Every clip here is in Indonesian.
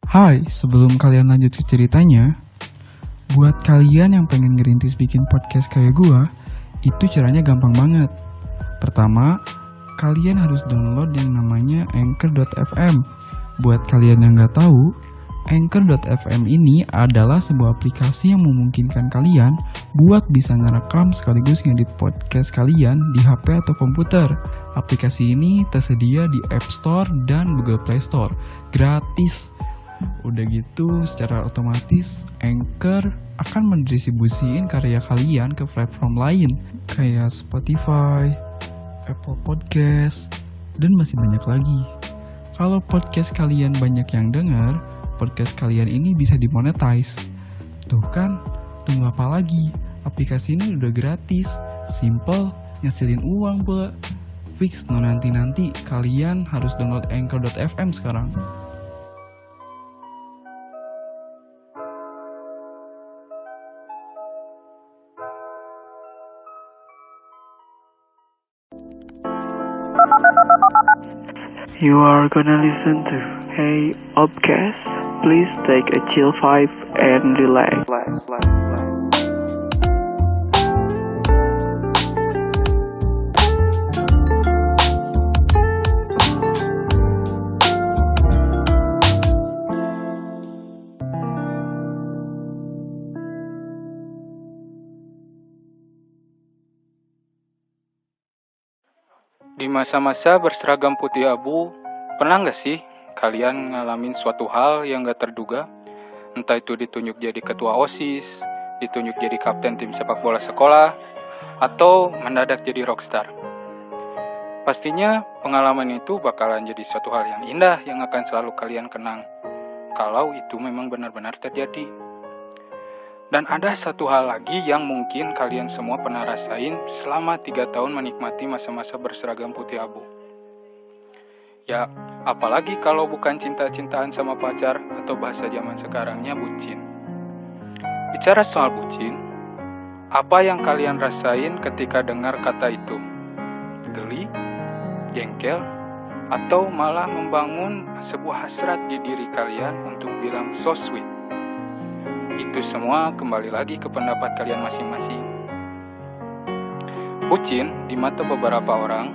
Hai, sebelum kalian lanjut ke ceritanya, buat kalian yang pengen ngerintis bikin podcast kayak gua, itu caranya gampang banget. Pertama, kalian harus download yang namanya Anchor.fm. Buat kalian yang nggak tahu, Anchor.fm ini adalah sebuah aplikasi yang memungkinkan kalian buat bisa ngerekam sekaligus ngedit podcast kalian di HP atau komputer. Aplikasi ini tersedia di App Store dan Google Play Store, gratis. Udah gitu, secara otomatis Anchor akan mendistribusiin karya kalian ke platform lain kayak Spotify, Apple Podcast, dan masih banyak lagi. Kalau podcast kalian banyak yang denger, podcast kalian ini bisa dimonetize. Tuh kan, tunggu apa lagi? Aplikasi ini udah gratis, simple, ngasilin uang pula. Fix no nanti kalian harus download Anchor.fm sekarang. You are gonna listen to Hey Upcast. Please take a chill vibe and relax. Di masa-masa berseragam putih abu, pernah nggak sih kalian ngalamin suatu hal yang nggak terduga? Entah itu ditunjuk jadi ketua OSIS, ditunjuk jadi kapten tim sepak bola sekolah, atau mendadak jadi rockstar. Pastinya pengalaman itu bakalan jadi suatu hal yang indah yang akan selalu kalian kenang, kalau itu memang benar-benar terjadi. Dan ada satu hal lagi yang mungkin kalian semua pernah rasain selama 3 tahun menikmati masa-masa berseragam putih abu. Ya, apalagi kalau bukan cinta-cintaan sama pacar atau bahasa zaman sekarangnya bucin. Bicara soal bucin, apa yang kalian rasain ketika dengar kata itu? Geli, jengkel, atau malah membangun sebuah hasrat di diri kalian untuk bilang so sweet? Itu semua kembali lagi ke pendapat kalian masing-masing. Bucin di mata beberapa orang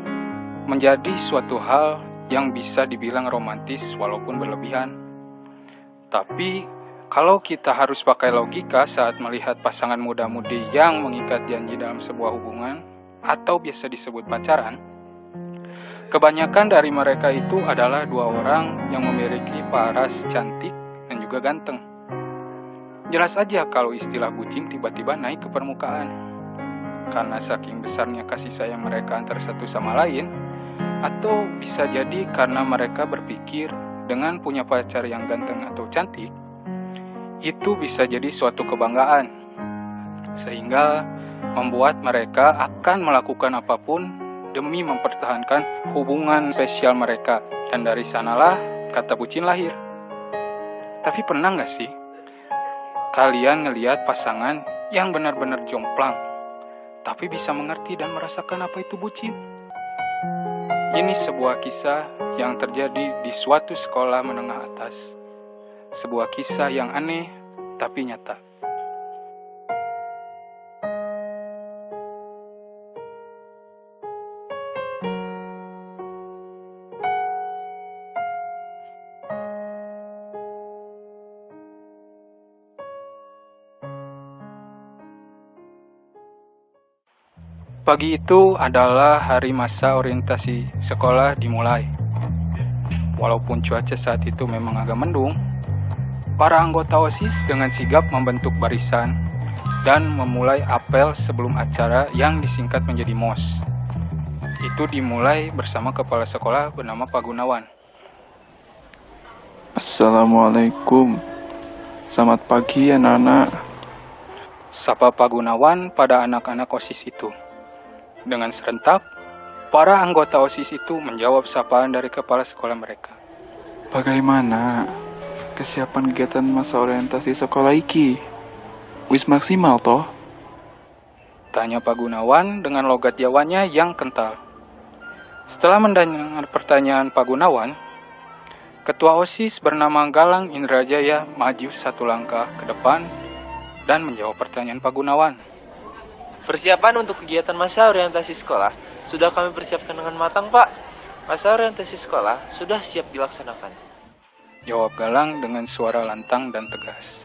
menjadi suatu hal yang bisa dibilang romantis walaupun berlebihan. Tapi kalau kita harus pakai logika saat melihat pasangan muda-mudi yang mengikat janji dalam sebuah hubungan atau biasa disebut pacaran, kebanyakan dari mereka itu adalah dua orang yang memiliki paras cantik dan juga ganteng. Jelas aja kalau istilah bucin tiba-tiba naik ke permukaan. Karena saking besarnya kasih sayang mereka antara satu sama lain, atau bisa jadi karena mereka berpikir dengan punya pacar yang ganteng atau cantik, itu bisa jadi suatu kebanggaan. Sehingga membuat mereka akan melakukan apapun demi mempertahankan hubungan spesial mereka. Dan dari sanalah kata bucin lahir. Tapi pernah gak sih kalian ngelihat pasangan yang benar-benar jomplang, tapi bisa mengerti dan merasakan apa itu bucin? Ini sebuah kisah yang terjadi di suatu sekolah menengah atas. Sebuah kisah yang aneh, tapi nyata. Pagi itu adalah hari masa orientasi sekolah dimulai. Walaupun cuaca saat itu memang agak mendung, para anggota OSIS dengan sigap membentuk barisan dan memulai apel sebelum acara yang disingkat menjadi MOS. Itu dimulai bersama kepala sekolah bernama Pak Gunawan. Assalamualaikum. Selamat pagi anak-anak. Sapa Pak Gunawan pada anak-anak OSIS itu. Dengan serentak, para anggota OSIS itu menjawab sapaan dari kepala sekolah mereka. Bagaimana kesiapan kegiatan masa orientasi sekolah iki? Wis maksimal toh? Tanya Pak Gunawan dengan logat Jawanya yang kental. Setelah mendengar pertanyaan Pak Gunawan, Ketua OSIS bernama Galang Indrajaya maju satu langkah ke depan dan menjawab pertanyaan Pak Gunawan. Persiapan untuk kegiatan masa orientasi sekolah sudah kami persiapkan dengan matang, Pak. Masa orientasi sekolah sudah siap dilaksanakan. Jawab Galang dengan suara lantang dan tegas.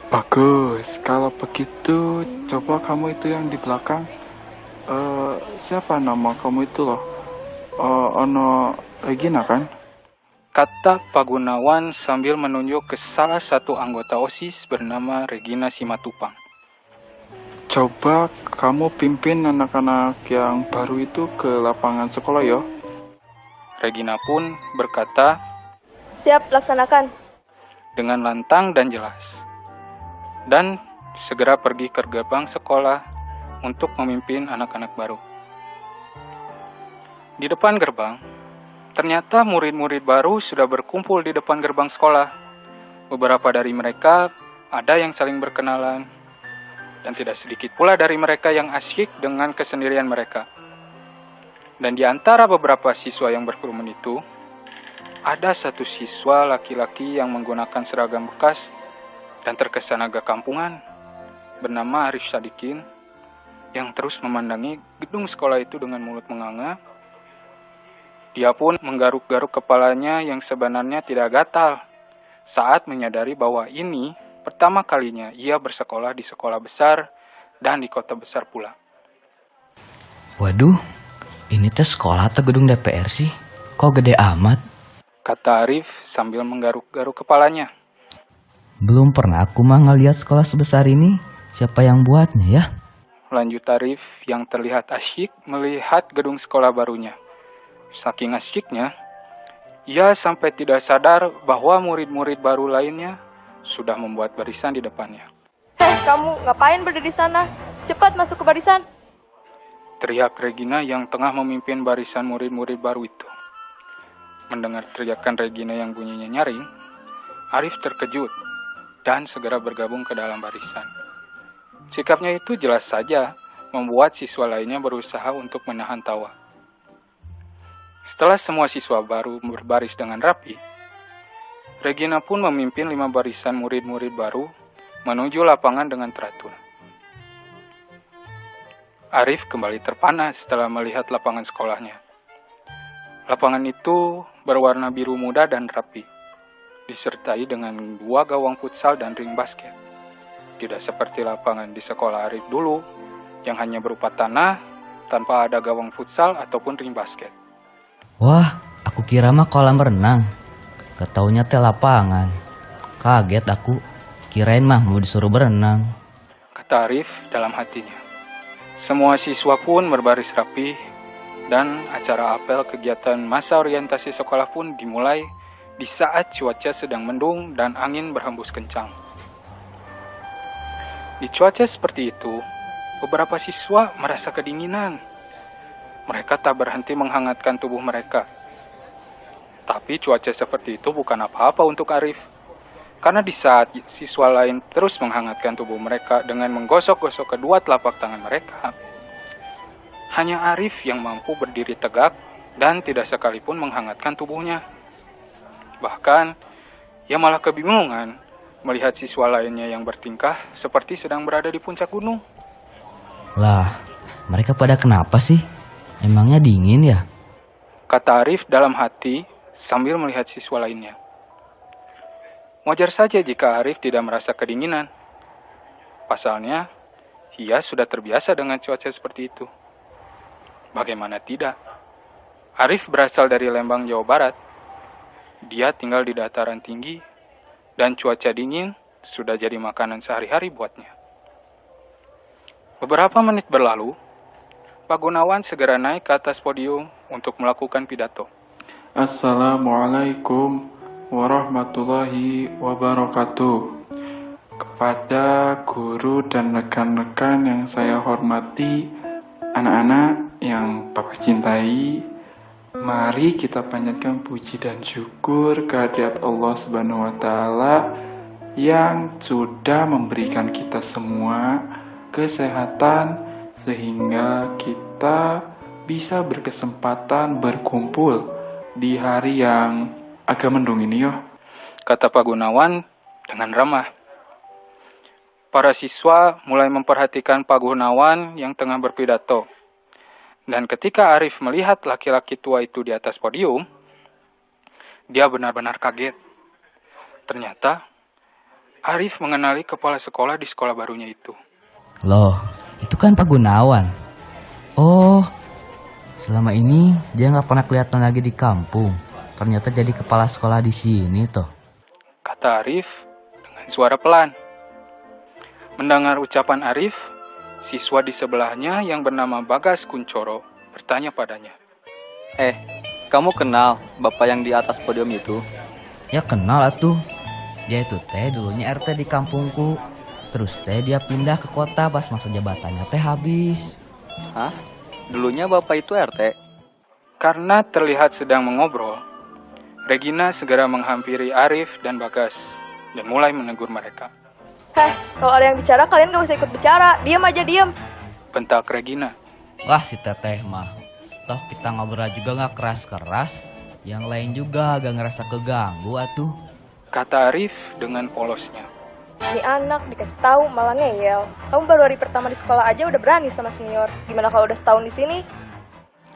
Bagus, kalau begitu coba kamu itu yang di belakang. Siapa nama kamu itu loh? Ono Regina kan? Kata Pak Gunawan sambil menunjuk ke salah satu anggota OSIS bernama Regina Simatupang. Coba kamu pimpin anak-anak yang baru itu ke lapangan sekolah ya. Regina pun berkata Siap, laksanakan. dengan lantang dan jelas. Dan segera pergi ke gerbang sekolah untuk memimpin anak-anak baru. Di depan gerbang, ternyata murid-murid baru sudah berkumpul di depan gerbang sekolah. Beberapa dari mereka ada yang saling berkenalan, dan tidak sedikit pula dari mereka yang asyik dengan kesendirian mereka. Dan di antara beberapa siswa yang berkerumun itu, ada satu siswa laki-laki yang menggunakan seragam bekas dan terkesan agak kampungan, bernama Arif Sadikin, yang terus memandangi gedung sekolah itu dengan mulut menganga. Dia pun menggaruk-garuk kepalanya yang sebenarnya tidak gatal saat menyadari bahwa ini pertama kalinya ia bersekolah di sekolah besar dan di kota besar pula. Waduh, ini teh sekolah atau gedung DPR sih? Kok gede amat? Kata Arif sambil menggaruk-garuk kepalanya. Belum pernah aku mah ngeliat sekolah sebesar ini. Siapa yang buatnya ya? Lanjut Arif yang terlihat asyik melihat gedung sekolah barunya. Saking asyiknya, ia sampai tidak sadar bahwa murid-murid baru lainnya sudah membuat barisan di depannya. Kamu ngapain berdiri di sana? Cepat masuk ke barisan. Teriak Regina yang tengah memimpin barisan murid-murid baru itu. Mendengar teriakan Regina yang bunyinya nyaring, Arif terkejut dan segera bergabung ke dalam barisan. Sikapnya itu jelas saja membuat siswa lainnya berusaha untuk menahan tawa. Setelah semua siswa baru berbaris dengan rapi, Regina pun memimpin 5 barisan murid-murid baru menuju lapangan dengan teratur. Arif kembali terpana setelah melihat lapangan sekolahnya. Lapangan itu berwarna biru muda dan rapi, disertai dengan 2 gawang futsal dan ring basket. Tidak seperti lapangan di sekolah Arif dulu, yang hanya berupa tanah tanpa ada gawang futsal ataupun ring basket. Wah, aku kira mah kolam renang. Ketaunya teh lapangan. Kaget aku, kirain mah mau disuruh berenang. Kata Arif dalam hatinya. Semua siswa pun berbaris rapi, dan acara apel kegiatan masa orientasi sekolah pun dimulai di saat cuaca sedang mendung dan angin berhembus kencang. Di cuaca seperti itu, beberapa siswa merasa kedinginan. Mereka tak berhenti menghangatkan tubuh mereka. Tapi cuaca seperti itu bukan apa-apa untuk Arif. Karena di saat siswa lain terus menghangatkan tubuh mereka dengan menggosok-gosok kedua telapak tangan mereka, hanya Arif yang mampu berdiri tegak dan tidak sekalipun menghangatkan tubuhnya. Bahkan, ia malah kebingungan melihat siswa lainnya yang bertingkah seperti sedang berada di puncak gunung. Lah, mereka pada kenapa sih? Emangnya dingin ya? Kata Arif dalam hati sambil melihat siswa lainnya. Wajar saja jika Arif tidak merasa kedinginan. Pasalnya, ia sudah terbiasa dengan cuaca seperti itu. Bagaimana tidak? Arif berasal dari Lembang, Jawa Barat. Dia tinggal di dataran tinggi, dan cuaca dingin sudah jadi makanan sehari-hari buatnya. Beberapa menit berlalu, Pak Gunawan segera naik ke atas podium untuk melakukan pidato. Assalamualaikum warahmatullahi wabarakatuh. Kepada guru dan rekan-rekan yang saya hormati, anak-anak yang Bapak cintai, mari kita panjatkan puji dan syukur kehadirat Allah Subhanahu wa Ta'ala yang sudah memberikan kita semua kesehatan sehingga kita bisa berkesempatan berkumpul di hari yang agak mendung ini yo. kata Pak Gunawan dengan ramah. Para siswa mulai memperhatikan Pak Gunawan yang tengah berpidato. Dan ketika Arif melihat laki-laki tua itu di atas podium, dia benar-benar kaget. Ternyata Arif mengenali kepala sekolah di sekolah barunya itu. Loh, itu kan Pak Gunawan. Oh, selama ini dia nggak pernah kelihatan lagi di kampung. Ternyata jadi kepala sekolah di sini toh. Kata Arif dengan suara pelan. Mendengar ucapan Arif, siswa di sebelahnya yang bernama Bagas Kuncoro bertanya padanya. Kamu kenal bapak yang di atas podium itu? Ya kenal atuh. Dia itu teh dulunya RT di kampungku. Terus teh dia pindah ke kota pas masa jabatannya teh habis. Hah? Dulunya bapak itu RT? Karena terlihat sedang mengobrol, Regina segera menghampiri Arif dan Bagas dan mulai menegur mereka. Kalau ada yang bicara kalian gak usah ikut bicara. Diam aja, diam. Bentak Regina. Wah si teteh mah. Toh kita ngobrol juga nggak keras-keras. Yang lain juga agak ngerasa keganggu atuh. Kata Arif dengan polosnya. Ini anak dikasih tahu malah ngeyel. Kamu baru hari pertama di sekolah aja udah berani sama senior. Gimana kalau udah setahun di sini?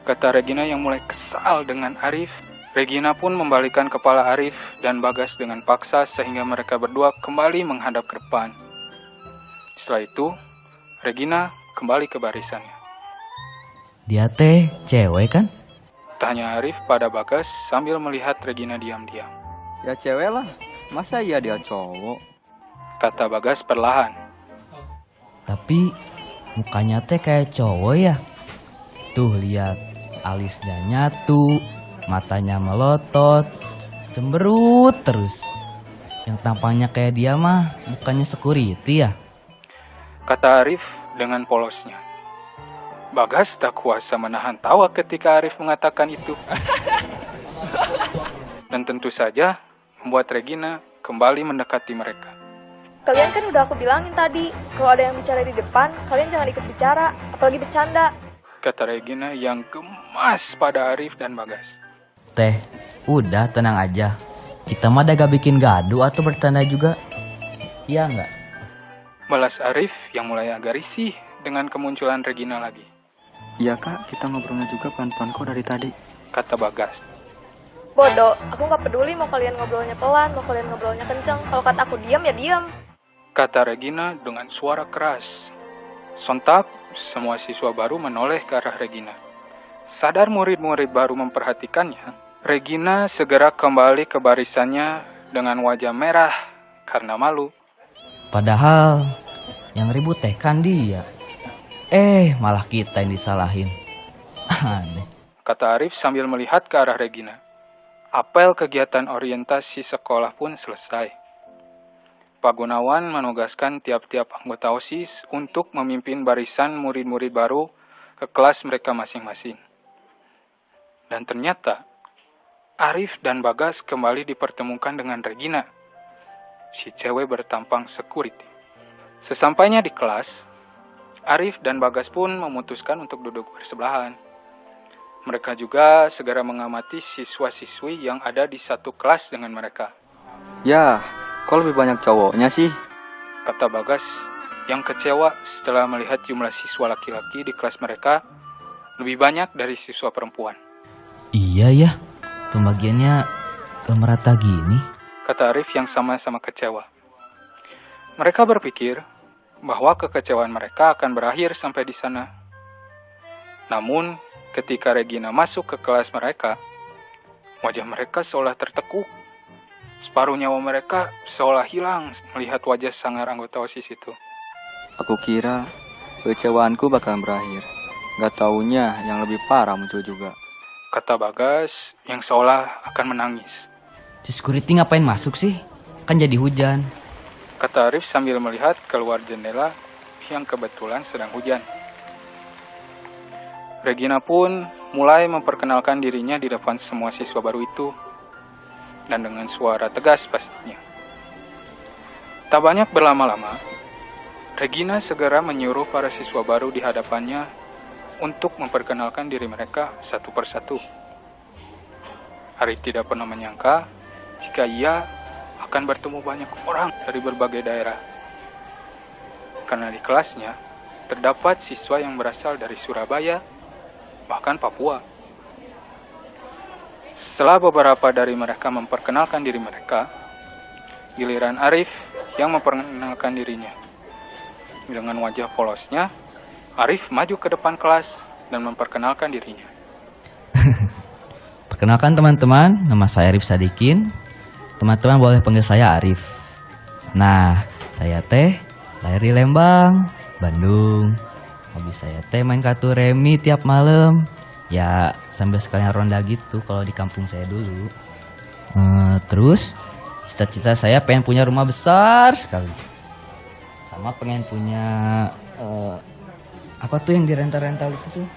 Kata Regina yang mulai kesal dengan Arif. Regina pun membalikan kepala Arif dan Bagas dengan paksa sehingga mereka berdua kembali menghadap ke depan. Setelah itu, Regina kembali ke barisannya. Dia teh cewek kan? Tanya Arif pada Bagas sambil melihat Regina diam-diam. Ya cewek lah. Masa iya dia cowok? Kata Bagas perlahan. Tapi mukanya teh kayak cowok ya. Tuh lihat, alisnya nyatu, matanya melotot, cemberut terus. Yang tampangnya kayak dia mah bukannya security ya? Kata Arif dengan polosnya. Bagas tak kuasa menahan tawa ketika Arif mengatakan itu. Dan tentu saja membuat Regina kembali mendekati mereka. Kalian kan udah aku bilangin tadi, kalau ada yang bicara di depan, kalian jangan ikut bicara, apalagi bercanda. Kata Regina yang gemas pada Arif dan Bagas. Teh, udah tenang aja. Kita mah gak bikin gaduh atau bercanda juga. Iya nggak? Balas Arif yang mulai agak risih dengan kemunculan Regina lagi. Iya kak, kita ngobrolnya juga pelan-pelan kok dari tadi. Kata Bagas. Bodoh, aku gak peduli mau kalian ngobrolnya pelan, mau kalian ngobrolnya kenceng. Kalau kata aku diam, ya diam. Kata Regina dengan suara keras. Sontak, semua siswa baru menoleh ke arah Regina. Sadar murid-murid baru memperhatikannya, Regina segera kembali ke barisannya dengan wajah merah karena malu. Padahal yang ribut teh kan dia. Malah kita yang disalahin. Aneh. Kata Arif sambil melihat ke arah Regina. Apel kegiatan orientasi sekolah pun selesai. Pak Gunawan menugaskan tiap-tiap anggota OSIS untuk memimpin barisan murid-murid baru ke kelas mereka masing-masing. Dan ternyata, Arif dan Bagas kembali dipertemukan dengan Regina, si cewek bertampang security. Sesampainya di kelas, Arif dan Bagas pun memutuskan untuk duduk bersebelahan. Mereka juga segera mengamati siswa-siswi yang ada di satu kelas dengan mereka. Ya, kok lebih banyak cowoknya sih? Kata Bagas yang kecewa setelah melihat jumlah siswa laki-laki di kelas mereka lebih banyak dari siswa perempuan. Iya ya, pembagiannya gak merata gini. Kata Arif yang sama-sama kecewa. Mereka berpikir bahwa kekecewaan mereka akan berakhir sampai di sana. Namun, ketika Regina masuk ke kelas mereka, wajah mereka seolah tertekuk. Separuh nyawa mereka seolah hilang melihat wajah sangar anggota OSIS itu. Aku kira kecewaanku bakal berakhir. Gak taunya yang lebih parah muncul juga. Kata Bagas yang seolah akan menangis. Si security ngapain masuk sih? Kan jadi hujan. Kata Arif sambil melihat keluar jendela yang kebetulan sedang hujan. Regina pun mulai memperkenalkan dirinya di depan semua siswa baru itu. Dan dengan suara tegas pastinya. Tak banyak berlama-lama, Regina segera menyuruh para siswa baru di hadapannya untuk memperkenalkan diri mereka satu persatu. Arif tidak pernah menyangka jika ia akan bertemu banyak orang dari berbagai daerah. Karena di kelasnya terdapat siswa yang berasal dari Surabaya, bahkan Papua. Setelah beberapa dari mereka memperkenalkan diri mereka, giliran Arif yang memperkenalkan dirinya. Dengan wajah polosnya, Arif maju ke depan kelas dan memperkenalkan dirinya. Perkenalkan teman-teman, nama saya Arif Sadikin. Teman-teman boleh panggil saya Arif. Nah, saya teh lahir di Lembang, Bandung. Hobi saya teh main kartu remi tiap malam. Ya, sambil sekalian ronda gitu kalau di kampung saya dulu. Terus, cita-cita saya pengen punya rumah besar sekali. Sama pengen punya apa tuh yang di rental-rental itu tuh?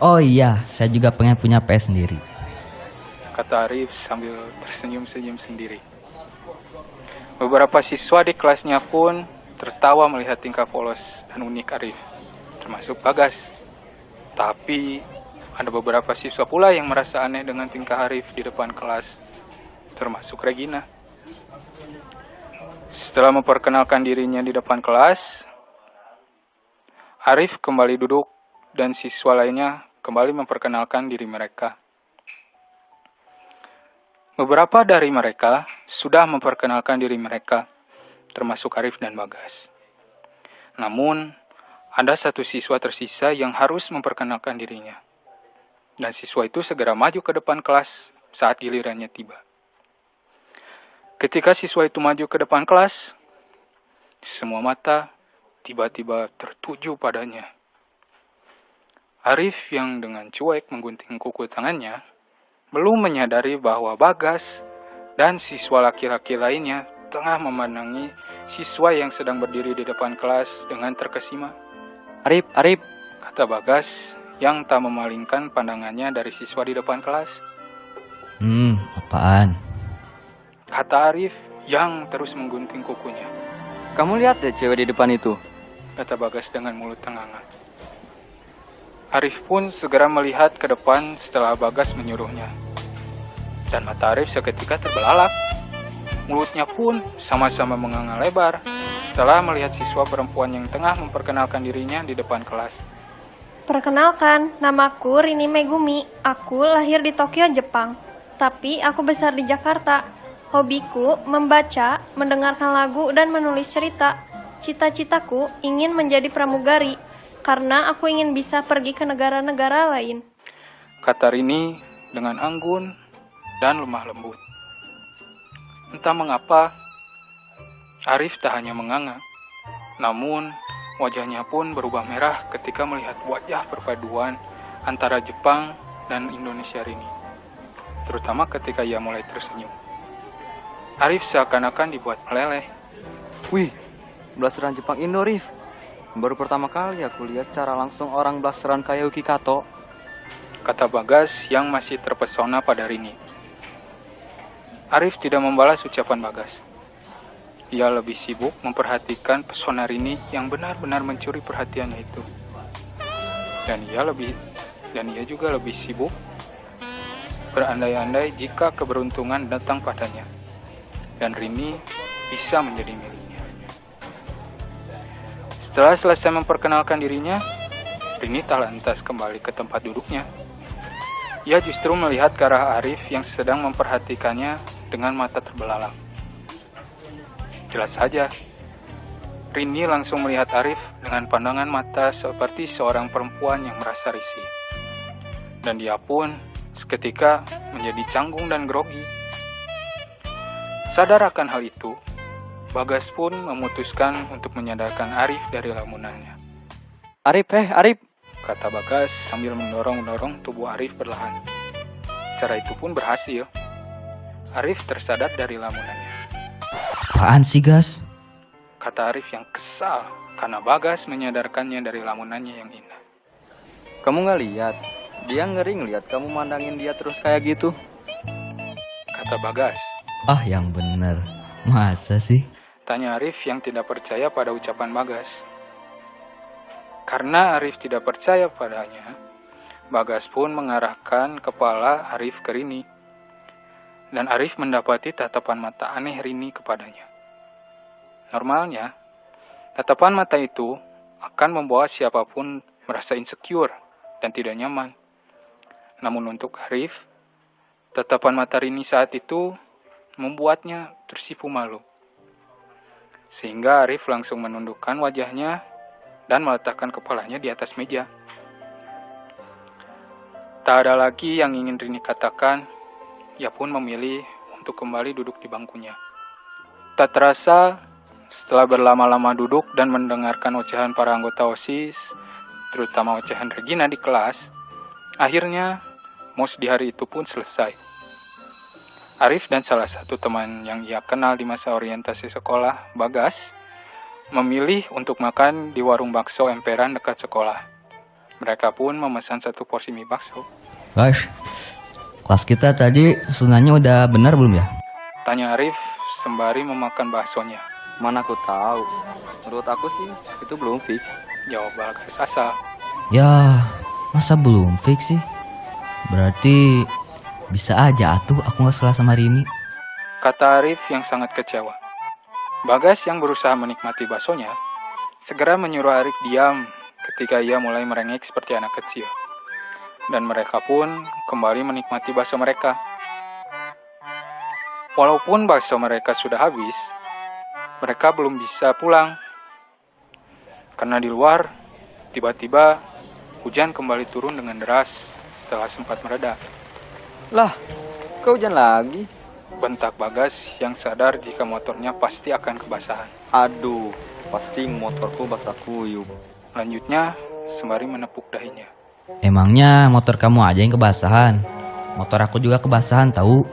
Oh iya, saya juga pengen punya PS sendiri. Kata Arif sambil tersenyum-senyum sendiri. Beberapa siswa di kelasnya pun tertawa melihat tingkah polos dan unik Arif, termasuk Bagas. Tapi ada beberapa siswa pula yang merasa aneh dengan tingkah Arif di depan kelas, termasuk Regina. Setelah memperkenalkan dirinya di depan kelas, Arif kembali duduk dan siswa lainnya kembali memperkenalkan diri mereka. Beberapa dari mereka sudah memperkenalkan diri mereka, termasuk Arif dan Bagas. Namun, ada satu siswa tersisa yang harus memperkenalkan dirinya. Dan siswa itu segera maju ke depan kelas saat gilirannya tiba. Ketika siswa itu maju ke depan kelas, semua mata tiba-tiba tertuju padanya. Arif yang dengan cuek menggunting kuku tangannya, belum menyadari bahwa Bagas dan siswa laki-laki lainnya tengah memandangi siswa yang sedang berdiri di depan kelas dengan terkesima. Arif, Arif. Kata Bagas yang tak memalingkan pandangannya dari siswa di depan kelas. Apaan? Kata Arif yang terus menggunting kukunya. Kamu lihat deh cewek di depan itu. Kata Bagas dengan mulut tenganga. Arif pun segera melihat ke depan setelah Bagas menyuruhnya. Dan mata Arif seketika terbelalak. Mulutnya pun sama-sama menganga lebar setelah melihat siswa perempuan yang tengah memperkenalkan dirinya di depan kelas. Perkenalkan, namaku Rini Megumi. Aku lahir di Tokyo, Jepang. Tapi aku besar di Jakarta. Hobiku membaca, mendengarkan lagu, dan menulis cerita. Cita-citaku ingin menjadi pramugari, karena aku ingin bisa pergi ke negara-negara lain. Kata Rini dengan anggun dan lemah lembut. Entah mengapa, Arif tak hanya menganga, namun wajahnya pun berubah merah ketika melihat wajah perpaduan antara Jepang dan Indonesia Rini. Terutama ketika ia mulai tersenyum. Arif seakan-akan dibuat meleleh. Wih, blasteran Jepang Indo, Rif. Baru pertama kali aku lihat secara langsung orang blasteran kayak Yuki Kato. Kata Bagas yang masih terpesona pada Rini. Arif tidak membalas ucapan Bagas. Ia lebih sibuk memperhatikan pesona Rini yang benar-benar mencuri perhatiannya itu. Dan ia juga lebih sibuk berandai-andai jika keberuntungan datang padanya. Dan Rini bisa menjadi miliknya. Setelah selesai memperkenalkan dirinya, Rini tak lantas kembali ke tempat duduknya. Ia justru melihat ke arah Arif yang sedang memperhatikannya dengan mata terbelalak. Jelas saja, Rini langsung melihat Arif dengan pandangan mata seperti seorang perempuan yang merasa risih. Dan dia pun seketika menjadi canggung dan grogi. Sadar akan hal itu, Bagas pun memutuskan untuk menyadarkan Arif dari lamunannya. Arif, Arif. Kata Bagas sambil mendorong-dorong tubuh Arif perlahan. Cara itu pun berhasil. Arif tersadar dari lamunannya. Apaan sih, Gas? Kata Arif yang kesal karena Bagas menyadarkannya dari lamunannya yang indah. Kamu gak lihat? Dia ngeri ngeliat kamu mandangin dia terus kayak gitu. Kata Bagas. Ah, yang bener. Masa sih? Tanya Arif yang tidak percaya pada ucapan Bagas. Karena Arif tidak percaya padanya, Bagas pun mengarahkan kepala Arif ke Rini. dan Arif mendapati tatapan mata aneh Rini kepadanya. Normalnya, tatapan mata itu akan membawa siapapun merasa insecure dan tidak nyaman. Namun untuk Arif, tatapan mata Rini saat itu membuatnya tersipu malu. Sehingga Arif langsung menundukkan wajahnya dan meletakkan kepalanya di atas meja. Tak ada lagi yang ingin Rini katakan, ia pun memilih untuk kembali duduk di bangkunya. Tak terasa, setelah berlama-lama duduk dan mendengarkan ocehan para anggota OSIS, terutama ocehan Regina di kelas, akhirnya MOS di hari itu pun selesai. Arif dan salah satu teman yang ia kenal di masa orientasi sekolah, Bagas, memilih untuk makan di warung bakso emperan dekat sekolah. Mereka pun memesan 1 porsi mie bakso. Guys, kelas kita tadi susunannya udah benar belum ya? Tanya Arif sembari memakan baksonya. Mana aku tahu. Menurut aku sih itu belum fix. Jawab Bagas asal. Ya, masa belum fix sih? Berarti bisa aja atuh aku nggak salah sama Rini. Kata Arif yang sangat kecewa. Bagas yang berusaha menikmati baksonya segera menyuruh Arif diam ketika ia mulai merengek seperti anak kecil. Dan mereka pun kembali menikmati bakso mereka. Walaupun bakso mereka sudah habis, mereka belum bisa pulang. Karena di luar, tiba-tiba hujan kembali turun dengan deras setelah sempat mereda. Lah, kok hujan lagi? Bentak Bagas yang sadar jika motornya pasti akan kebasahan. Aduh, pasti motorku basah kuyup. Lanjutnya, sembari menepuk dahinya. Emangnya motor kamu aja yang kebasahan? Motor aku juga kebasahan tahu.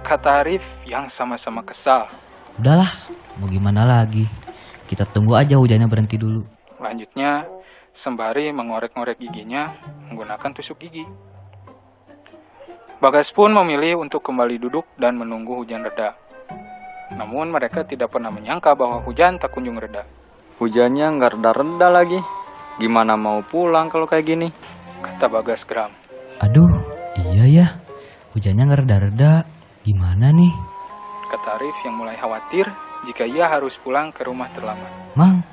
Kata Arif yang sama-sama kesal. Udahlah, mau gimana lagi? Kita tunggu aja hujannya berhenti dulu. Lanjutnya, sembari mengorek-ngorek giginya menggunakan tusuk gigi. Bagas pun memilih untuk kembali duduk dan menunggu hujan reda. Namun mereka tidak pernah menyangka bahwa hujan tak kunjung reda. Hujannya nggak reda-reda lagi. Gimana mau pulang kalau kayak gini? Kata Bagas geram. Aduh, iya ya. Hujannya nggak reda-reda. Gimana nih? Kata Arif yang mulai khawatir jika ia harus pulang ke rumah terlambat. Mang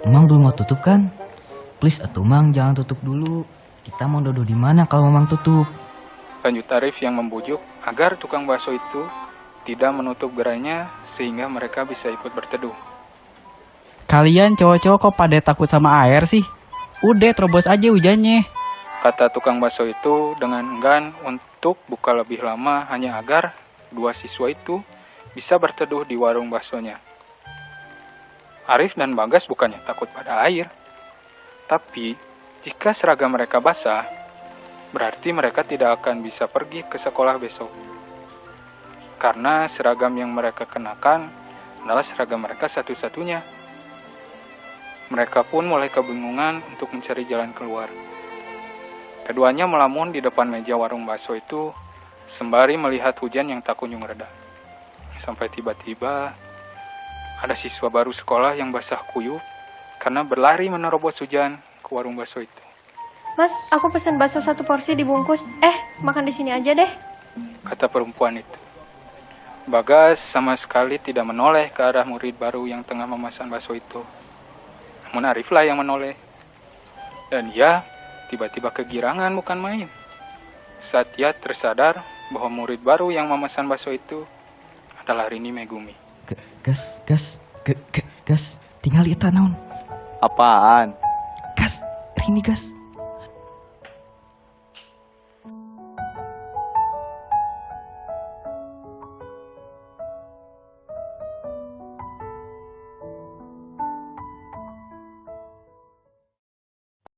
belum mau tutup kan? Please atuh Mang, jangan tutup dulu. Kita mau duduk di mana kalau Mang tutup? Lanjut Arif yang membujuk agar tukang bakso itu tidak menutup gerainya sehingga mereka bisa ikut berteduh. Kalian cowok-cowok kok pada takut sama air sih? Udah terobos aja hujannya. Kata tukang bakso itu dengan enggan untuk buka lebih lama hanya agar 2 siswa itu bisa berteduh di warung baksonya. Arif dan Bagas bukannya takut pada air. Tapi jika seragam mereka basah, berarti mereka tidak akan bisa pergi ke sekolah besok. Karena seragam yang mereka kenakan adalah seragam mereka satu-satunya. Mereka pun mulai kebingungan untuk mencari jalan keluar. Keduanya melamun di depan meja warung bakso itu sembari melihat hujan yang tak kunjung reda. Sampai tiba-tiba ada siswa baru sekolah yang basah kuyup karena berlari menerobos hujan ke warung bakso itu. Mas, aku pesan bakso 1 porsi dibungkus. Makan di sini aja deh. Kata perempuan itu. Bagas sama sekali tidak menoleh ke arah murid baru yang tengah memesan bakso itu. Namun Arif lah yang menoleh. Dan ia tiba-tiba kegirangan bukan main. Saat ia tersadar bahwa murid baru yang memesan bakso itu adalah Rini Megumi. Gas, tinggal itu naon. Apaan? Gas, Rini gas.